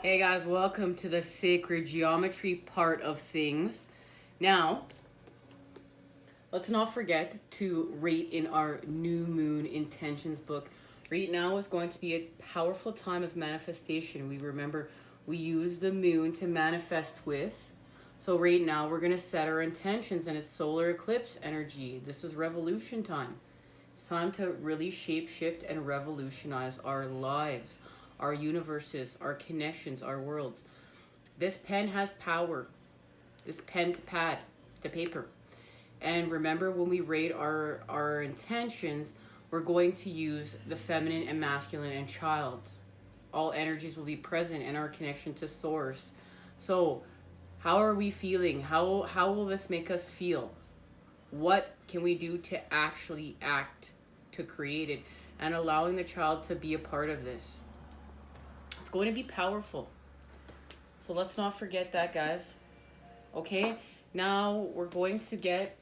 Hey guys, welcome to the sacred geometry part of things. Now, let's not forget to rate in our new moon intentions book. Right now is going to be a powerful time of manifestation. We use the moon to manifest with. So right now we're going to set our intentions, and it's solar eclipse energy. This is revolution time. It's time to really shape shift and revolutionize our lives, our universes, our connections, our worlds. This pen has power. This pen to pad to paper. And remember, when we rate our intentions, we're going to use the feminine and masculine and child. All energies will be present in our connection to source. So how are we feeling? How will this make us feel? What can we do to actually act to create it, and allowing the child to be a part of this? It's going to be powerful. So let's not forget that, guys. Okay, now we're going to get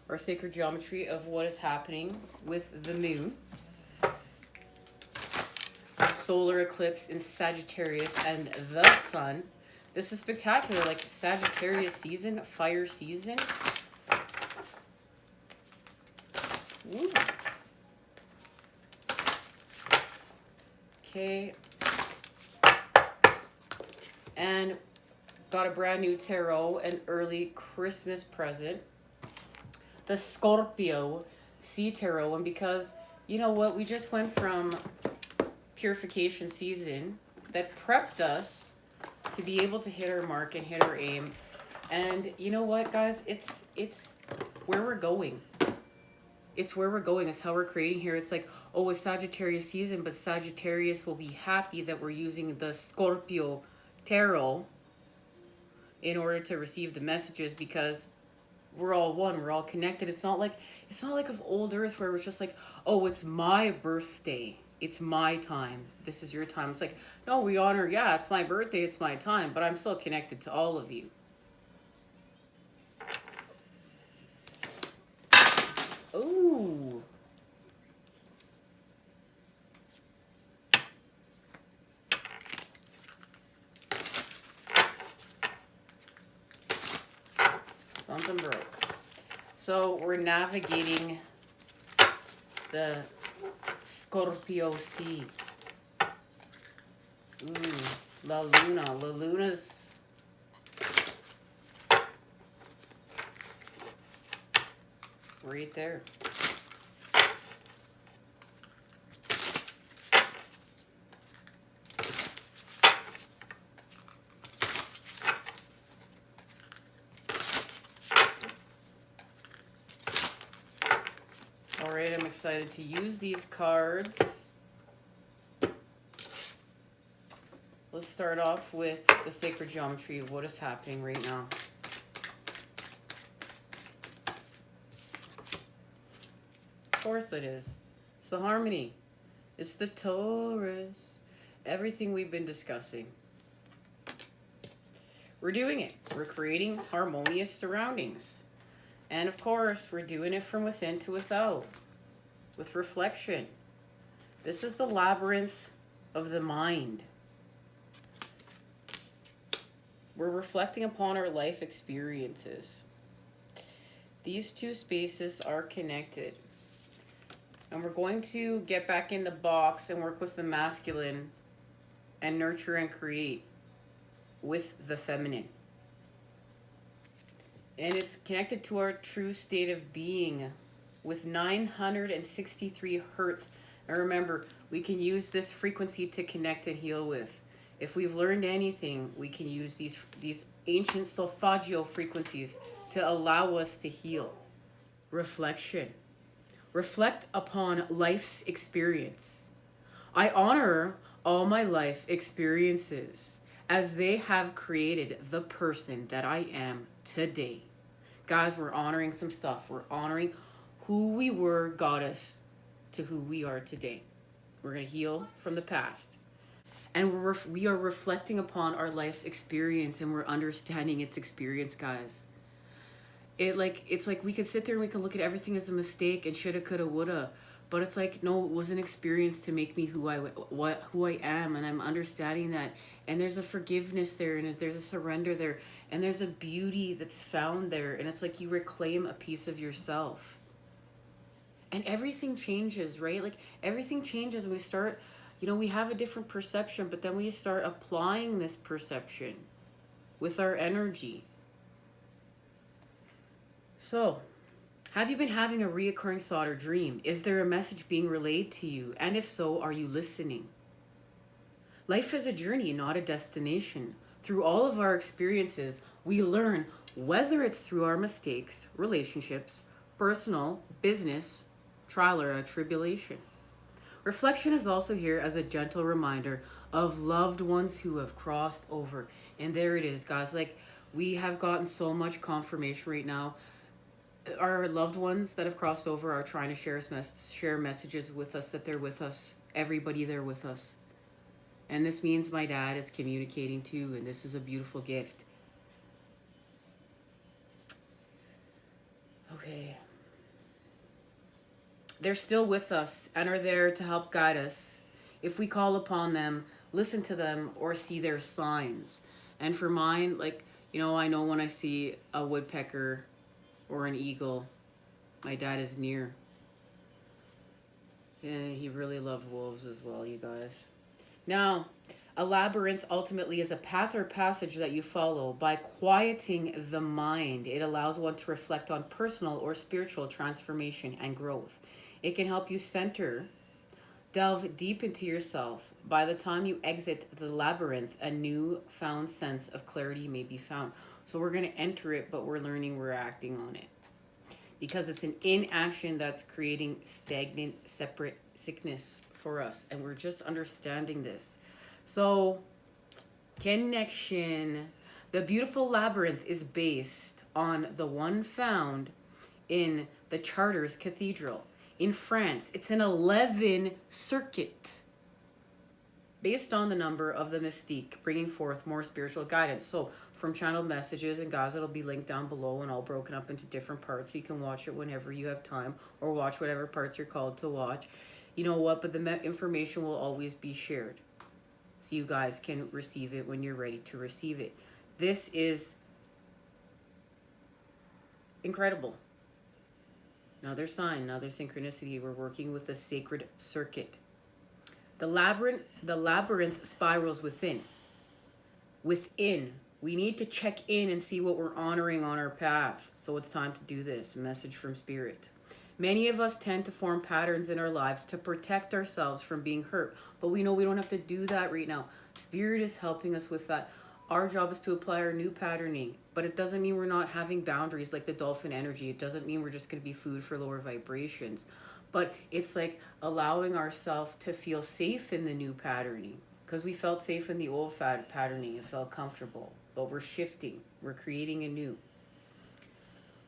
our sacred geometry of what is happening with the moon. The solar eclipse in Sagittarius and the sun. This is spectacular, like Sagittarius season, fire season. Ooh. Okay. And got a brand new tarot, an early Christmas present. The Scorpio Sea Tarot. And because, you know what, we just went from purification season that prepped us to be able to hit our mark and hit our aim. And you know what, guys, it's where we're going. It's where we're going. It's how we're creating here. It's like, oh, it's Sagittarius season, but Sagittarius will be happy that we're using the Scorpio tarot in order to receive the messages, because we're all one, we're all connected. It's not like of old Earth where it's just like, oh, it's my birthday, it's my time, this is your time. It's like, no, we honor, yeah, it's my birthday, it's my time, but I'm still connected to all of you. Ooh. Something broke. So we're navigating the Scorpio Sea. Ooh, La Luna. La Luna's right there. Alright, I'm excited to use these cards. Let's start off with the sacred geometry of what is happening right now. Of course it is. It's the harmony. It's the Taurus. Everything we've been discussing. We're doing it. We're creating harmonious surroundings. And of course, we're doing it from within to without, with reflection. This is the labyrinth of the mind. We're reflecting upon our life experiences. These two spaces are connected. And we're going to get back in the box and work with the masculine and nurture and create with the feminine. And it's connected to our true state of being with 963 hertz. And remember, we can use this frequency to connect and heal with. If we've learned anything, we can use these ancient solfeggio frequencies to allow us to heal. Reflection. Reflect upon life's experience. I honor all my life experiences as they have created the person that I am today. Guys, we're honoring some stuff. We're honoring who we were got us to who we are today. We're going to heal from the past. And we are reflecting upon our life's experience, and we're understanding its experience, guys. It's like we could sit there and we can look at everything as a mistake and shoulda, coulda, woulda, but it's like, no, it was an experience to make me who I am, and I'm understanding that. And there's a forgiveness there, and there's a surrender there, and there's a beauty that's found there, and it's like you reclaim a piece of yourself. And everything changes, right? Like everything changes when we start, we have a different perception, but then we start applying this perception with our energy. So, have you been having a reoccurring thought or dream? Is there a message being relayed to you? And if so, are you listening? Life is a journey, not a destination. Through all of our experiences, we learn, whether it's through our mistakes, relationships, personal, business, trial, or a tribulation. Reflection is also here as a gentle reminder of loved ones who have crossed over. And there it is, guys. Like, we have gotten so much confirmation right now. Our loved ones that have crossed over are trying to share messages with us that they're with us. Everybody there with us. And this means my dad is communicating too, and this is a beautiful gift. Okay. They're still with us and are there to help guide us. If we call upon them, listen to them, or see their signs. And for mine, I know when I see a woodpecker or an eagle, my dad is near. And he really loved wolves as well, you guys. Now, a labyrinth ultimately is a path or passage that you follow. By quieting the mind, it allows one to reflect on personal or spiritual transformation and growth. It can help you center, delve deep into yourself. By the time you exit the labyrinth, a newfound sense of clarity may be found. So we're going to enter it, but we're learning, we're acting on it. Because it's an inaction that's creating stagnant, separate sickness for us. And we're just understanding this. So, connection. The beautiful labyrinth is based on the one found in the Chartres Cathedral. In France, it's an 11 circuit based on the number of the mystique, bringing forth more spiritual guidance. So from channeled messages, and guys, it'll be linked down below and all broken up into different parts, so you can watch it whenever you have time, or watch whatever parts you're called to watch. You know what? But the information will always be shared, so you guys can receive it when you're ready to receive it. This is incredible. Another sign, another synchronicity. We're working with a sacred circuit. The labyrinth spirals within. Within. We need to check in and see what we're honoring on our path. So it's time to do this. A message from Spirit. Many of us tend to form patterns in our lives to protect ourselves from being hurt. But we know we don't have to do that right now. Spirit is helping us with that. Our job is to apply our new patterning. But it doesn't mean we're not having boundaries like the dolphin energy. It doesn't mean we're just going to be food for lower vibrations. But it's like allowing ourselves to feel safe in the new patterning. Because we felt safe in the old patterning. It felt comfortable. But we're shifting. We're creating a new.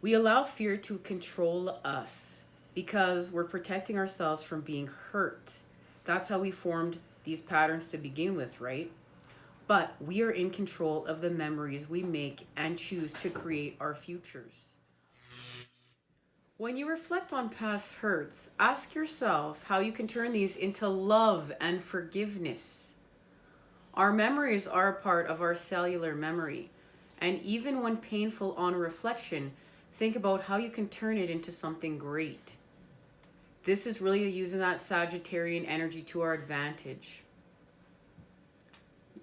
We allow fear to control us because we're protecting ourselves from being hurt. That's how we formed these patterns to begin with, right? But we are in control of the memories we make and choose to create our futures. When you reflect on past hurts, ask yourself how you can turn these into love and forgiveness. Our memories are a part of our cellular memory. And even when painful on reflection, think about how you can turn it into something great. This is really using that Sagittarian energy to our advantage.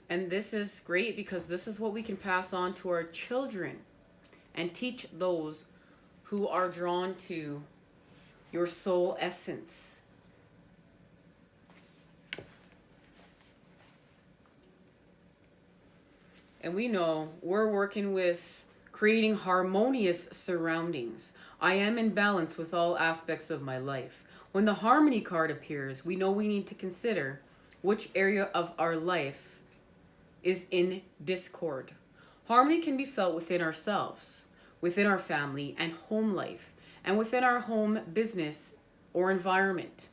And this is great because this is what we can pass on to our children and teach those who are drawn to your soul essence. And we know we're working with creating harmonious surroundings. I am in balance with all aspects of my life. When the harmony card appears, we know we need to consider which area of our life is in discord. Harmony can be felt within ourselves, within our family and home life, and within our home business or environment.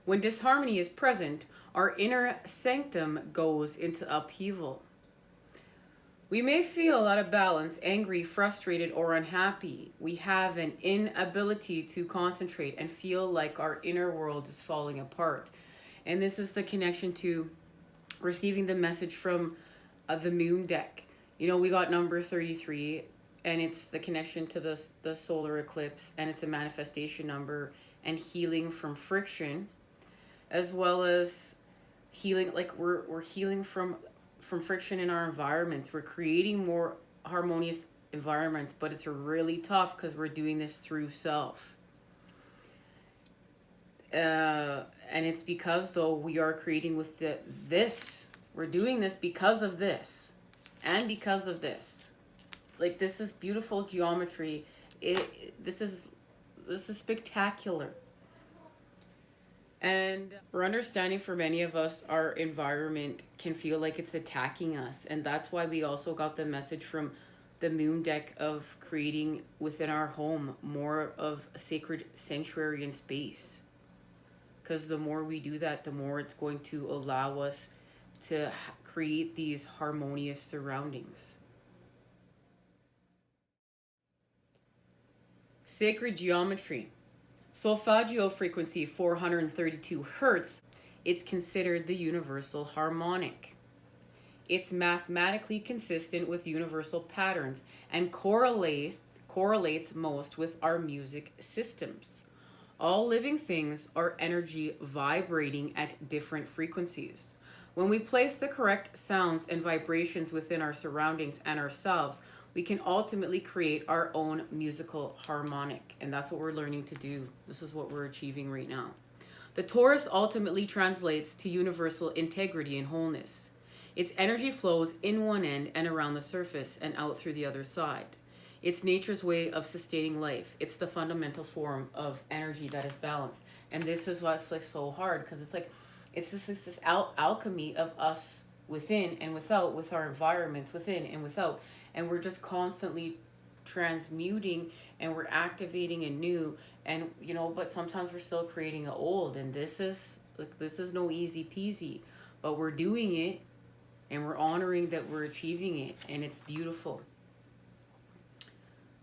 When disharmony is present, our inner sanctum goes into upheaval. We may feel out of balance, angry, frustrated, or unhappy. We have an inability to concentrate and feel like our inner world is falling apart. And this is the connection to receiving the message from the moon deck. You know, we got number 33, and it's the connection to the solar eclipse, and it's a manifestation number and healing from friction, as well as healing, like we're healing from friction in our environments. We're creating more harmonious environments, but it's really tough because we're doing this through self. And it's because, though, we are creating with this. We're doing this because of this, and because of this. Like, this is beautiful geometry. This is spectacular. And we're understanding, for many of us, our environment can feel like it's attacking us. And that's why we also got the message from the moon deck of creating within our home more of a sacred sanctuary and space. Because the more we do that, the more it's going to allow us to create these harmonious surroundings. Sacred geometry. Solfeggio frequency 432 hertz. It's considered the universal harmonic. It's mathematically consistent with universal patterns and correlates most with our music systems. All living things are energy vibrating at different frequencies. When we place the correct sounds and vibrations within our surroundings and ourselves, we can ultimately create our own musical harmonic. And that's what we're learning to do. This is what we're achieving right now. The torus ultimately translates to universal integrity and wholeness. Its energy flows in one end and around the surface and out through the other side. It's nature's way of sustaining life. It's the fundamental form of energy that is balanced. And this is why it's like so hard, because it's this alchemy of us within and without, with our environments within and without. And we're just constantly transmuting, and we're activating a new, and but sometimes we're still creating a old. And this is no easy peasy, but we're doing it, and we're honoring that we're achieving it, and it's beautiful.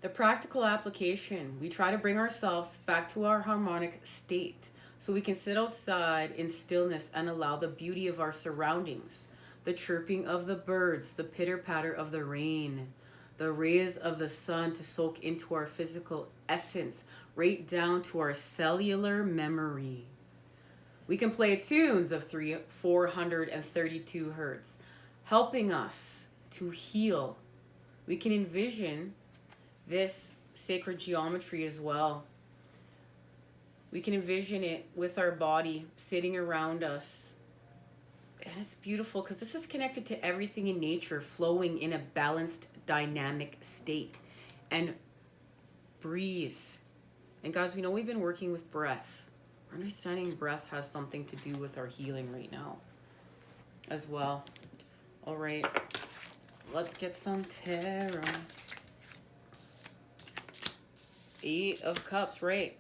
The practical application: we try to bring ourselves back to our harmonic state so we can sit outside in stillness and allow the beauty of our surroundings, the chirping of the birds, the pitter-patter of the rain, the rays of the sun to soak into our physical essence, right down to our cellular memory. We can play tunes of 432 hertz, helping us to heal. We can envision this sacred geometry as well. We can envision it with our body sitting around us. And it's beautiful because this is connected to everything in nature, flowing in a balanced, dynamic state. And breathe. And guys, we know we've been working with breath. Understanding breath has something to do with our healing right now as well. All right, let's get some tarot. 8 of Cups, right?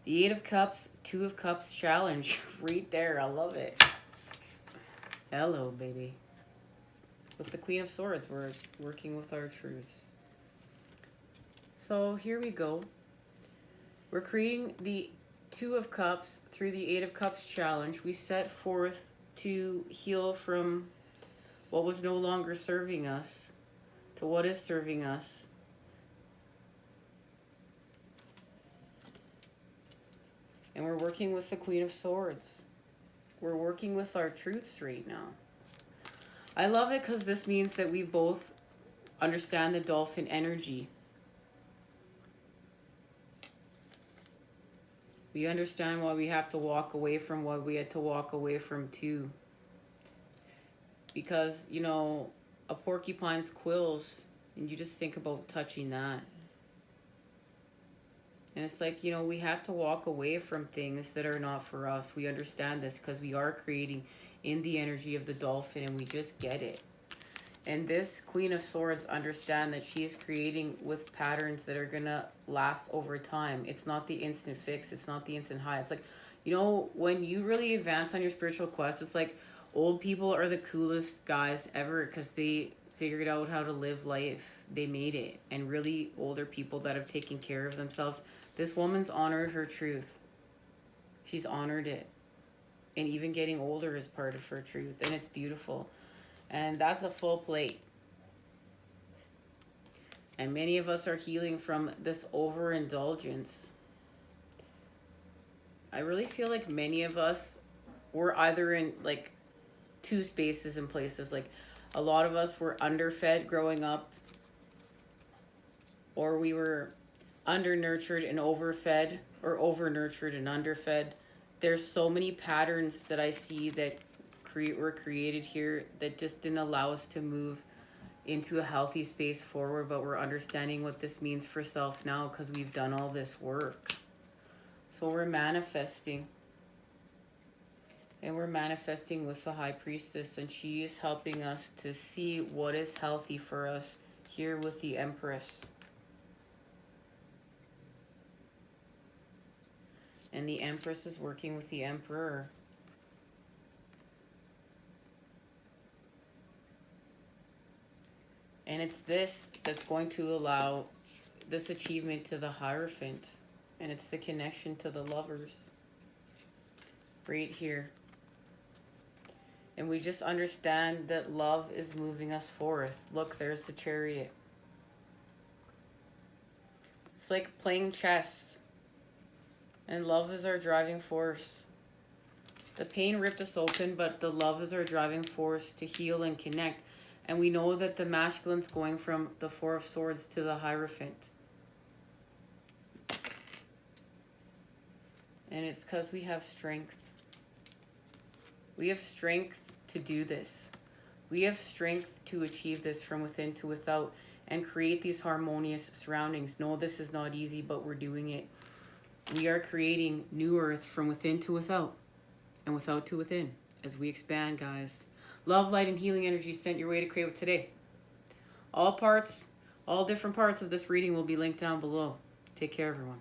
The 8 of Cups, 2 of Cups challenge right there. I love it. Hello, baby. With the Queen of Swords, we're working with our truths. So here we go. We're creating the 2 of Cups through the 8 of Cups challenge. We set forth to heal from what was no longer serving us to what is serving us. And we're working with the Queen of Swords. We're working with our truths right now. I love it because this means that we both understand the dolphin energy. We understand why we have to walk away from what we had to walk away from too. Because, a porcupine's quills, and you just think about touching that. And it's like, you know, we have to walk away from things that are not for us. We understand this because we are creating in the energy of the dolphin, and we just get it. And this Queen of Swords understand that she is creating with patterns that are going to last over time. It's not the instant fix. It's not the instant high. It's like, you know, when you really advance on your spiritual quest, it's like old people are the coolest guys ever because they figured out how to live life. They made it. And really older people that have taken care of themselves. This woman's honored her truth. She's honored it. And even getting older is part of her truth. And it's beautiful. And that's a full plate. And many of us are healing from this overindulgence. I really feel like many of us were either in like two spaces and places. Like a lot of us were underfed growing up, or we were undernurtured and overfed, or overnurtured and underfed. There's so many patterns that I see that were created here that just didn't allow us to move into a healthy space forward, but we're understanding what this means for self now because we've done all this work. So we're manifesting. And we're manifesting with the High Priestess, and she is helping us to see what is healthy for us here with the Empress. And the Empress is working with the Emperor. And it's this that's going to allow this achievement to the Hierophant. And it's the connection to the lovers. Right here. And we just understand that love is moving us forth. Look, there's the Chariot. It's like playing chess. And love is our driving force. The pain ripped us open, but the love is our driving force to heal and connect. And we know that the masculine's going from the Four of Swords to the Hierophant. And it's because we have strength. We have strength to do this. We have strength to achieve this from within to without and create these harmonious surroundings. No, this is not easy, but we're doing it. We are creating new earth from within to without and without to within as we expand, guys. Love, light, and healing energy sent your way to create with today. All different parts of this reading will be linked down below. Take care, everyone.